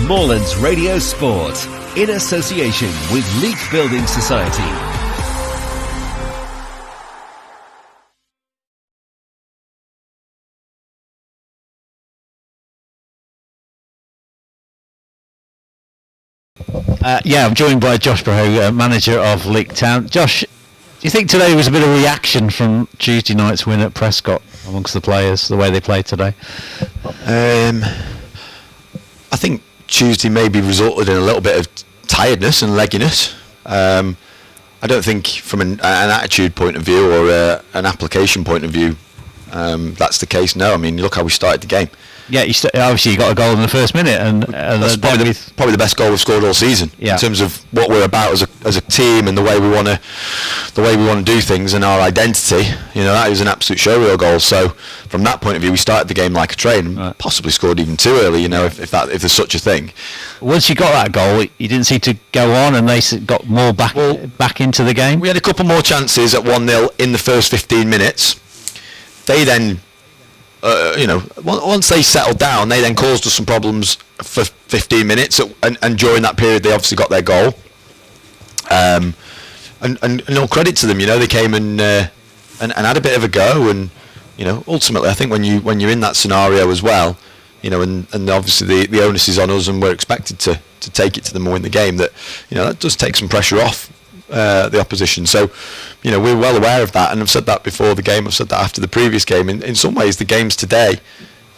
Moorlands Radio Sport, in association with Leek Building Society. I'm joined by Josh Brehaut, manager of Leek Town. Josh, do you think today was a bit of a reaction from Tuesday night's win at Prescott amongst the players, the way they played today? I think Tuesday maybe resulted in a little bit of tiredness and legginess. I don't think from an attitude point of view or an application point of view that's the case. No, I mean, look how we started the game. Yeah, obviously you got a goal in the first minute, and that's probably the best goal we've scored all season in terms of what we're about as a team and the way we want to do things and our identity. You know, that was an absolute showreel goal. So from that point of view, we started the game like a train, and possibly scored even too early. You know, if there's such a thing. Once you got that goal, you didn't seem to go on, and they got more back into the game. We had a couple more chances at 1-0 in the first 15 minutes. They then. Once they settled down, they then caused us some problems for 15 minutes, and during that period, they obviously got their goal. And all credit to them, you know, they came and had a bit of a go, and you know, ultimately, I think when you're in that scenario as well, you know, and obviously the onus is on us, and we're expected to take it to them and win the game. That, you know, that does take some pressure off the opposition. So, you know, we're well aware of that, and I've said that before the game, I've said that after the previous game. In some ways, the games today,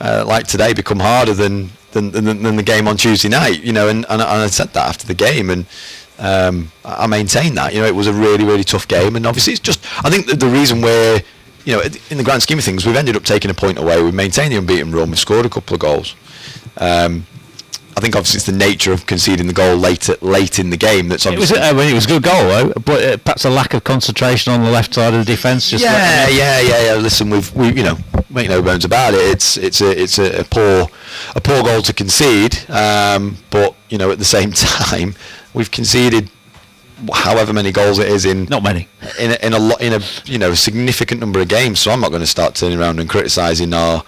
like today, become harder than the game on Tuesday night, you know, and I said that after the game, and I maintain that, you know, it was a really, really tough game, and obviously it's just, I think the reason we're, you know, in the grand scheme of things, we've ended up taking a point away, we've maintained the unbeaten run, we've scored a couple of goals. I think obviously it's the nature of conceding the goal late in the game that's obviously... It was a good goal though, but perhaps a lack of concentration on the left side of the defence. Yeah. Listen, we you know, make no bones about it. It's a poor goal to concede, but you know, at the same time, we've conceded however many goals it is in not many in a you know, significant number of games. So I'm not going to start turning around and criticising our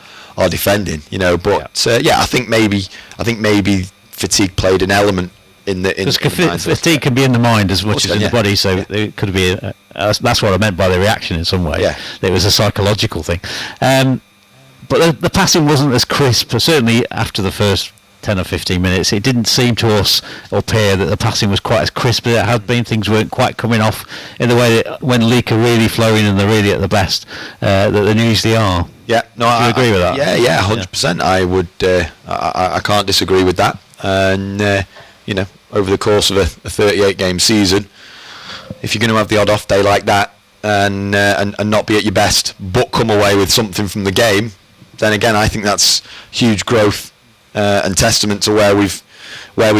defending, you know, but I think maybe fatigue played an element in the fatigue can be in the mind as much as in the body, so it could be that's what I meant by the reaction in some way. It was a psychological thing, but the passing wasn't as crisp, certainly after the first 10 or 15 minutes. It didn't seem to us or appear that the passing was quite as crisp as it had been. Things weren't quite coming off in the way that when Leek are really flowing and they're really at the best that they usually are. Yeah, no, I agree with that. Yeah, 100%. I would. I can't disagree with that. And you know, over the course of a 38-game season, if you're going to have the odd off day like that and not be at your best, but come away with something from the game, then again, I think that's huge growth and testament to where we've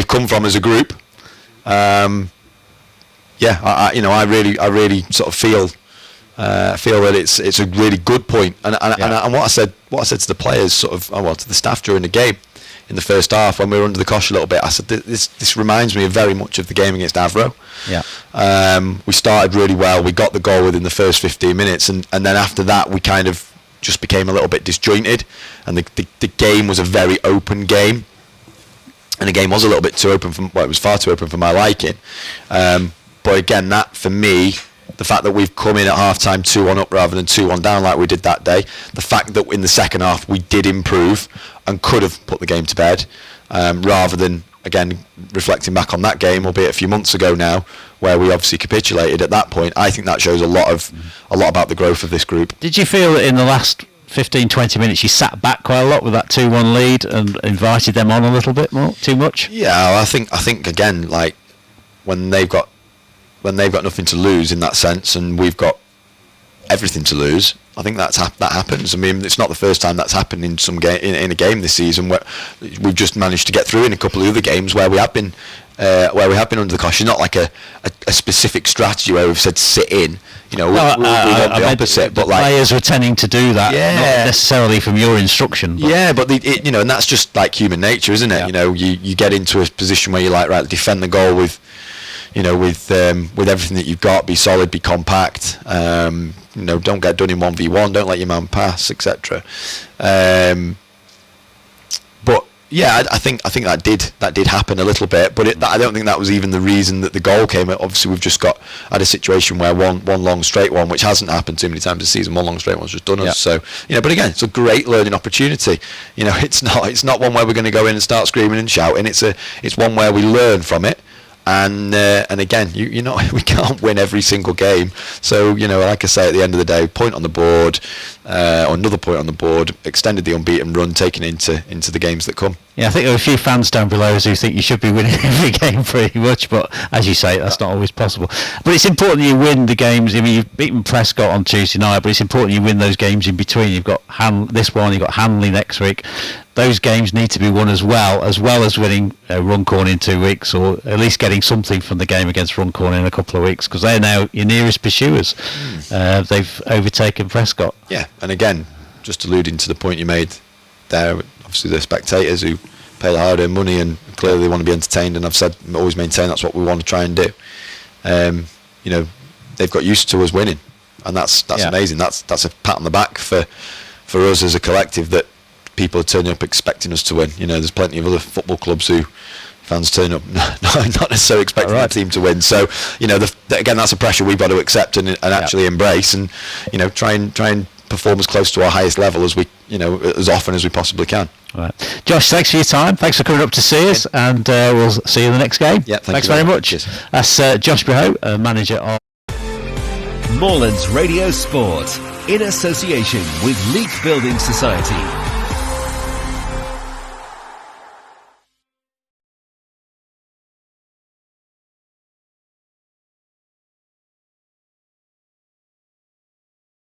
come from as a group. I really sort of feel that it's a really good point, and what I said to the players, to the staff during the game in the first half when we were under the cosh a little bit, I said this reminds me of very much of the game against Avro. We started really well, we got the goal within the first 15 minutes, and then after that we kind of just became a little bit disjointed, and the game was a very open game, and the game was a little bit too open it was far too open for my liking, but again, that for me, the fact that we've come in at half-time 2-1 up rather than 2-1 down like we did that day, the fact that in the second half we did improve and could have put the game to bed, rather than, again, reflecting back on that game, albeit a few months ago now, where we obviously capitulated at that point. I think that shows a lot about the growth of this group. Did you feel that in the last 15-20 minutes you sat back quite a lot with that 2-1 lead and invited them on a little bit more, too much? Yeah, I think again, like when they've got nothing to lose in that sense, and we've got everything to lose, I think that happens. I mean, it's not the first time that's happened in some in a game this season, where we've just managed to get through in a couple of other games where we have been under the cosh. It's not like a specific strategy where we've said sit in. You know, we want the opposite. But like players were tending to do that, not necessarily from your instruction. But you know, and that's just like human nature, isn't it? Yeah. You know, you get into a position where you're like, right, defend the goal with everything that you've got, be solid, be compact. You know, don't get done in 1v1, don't let your man pass, etc. But Yeah, I think that did happen a little bit, but I don't think that was even the reason that the goal came. Obviously, we've just had a situation where one long straight one, which hasn't happened too many times this season. One long straight one's just done us. So but again, it's a great learning opportunity. It's not one where we're going to go in and start screaming and shouting. It's one where we learn from it. And again, we can't win every single game. So like I say, at the end of the day, point on the board, or another point on the board, extended the unbeaten run, taken into the games that come. Yeah, I think there are a few fans down below us who think you should be winning every game pretty much, but as you say, that's not always possible. But it's important you win the games. I mean, you've beaten Prescott on Tuesday night, but it's important you win those games in between. You've got this one, you've got Hanley next week. Those games need to be won as well as winning Runcorn in 2 weeks, or at least getting something from the game against Runcorn in a couple of weeks, because they're now your nearest pursuers. They've overtaken Prescott. Yeah, and again, just alluding to the point you made there, obviously the spectators who pay the hard-earned money and clearly they want to be entertained, and I've always maintained that's what we want to try and do. They've got used to us winning, and that's amazing. That's a pat on the back for us as a collective, that people are turning up expecting us to win. There's plenty of other football clubs who fans turn up not necessarily expecting their team to win. So again, that's a pressure we've got to accept and actually embrace, and try and perform as close to our highest level as we as often as we possibly can. All right, Josh, thanks for your time. Thanks for coming up to see us, and we'll see you in the next game. Yeah, thanks very much. Cheers. That's Josh Brehaut, manager of Moorlands Radio Sport, in association with Leek Building Society.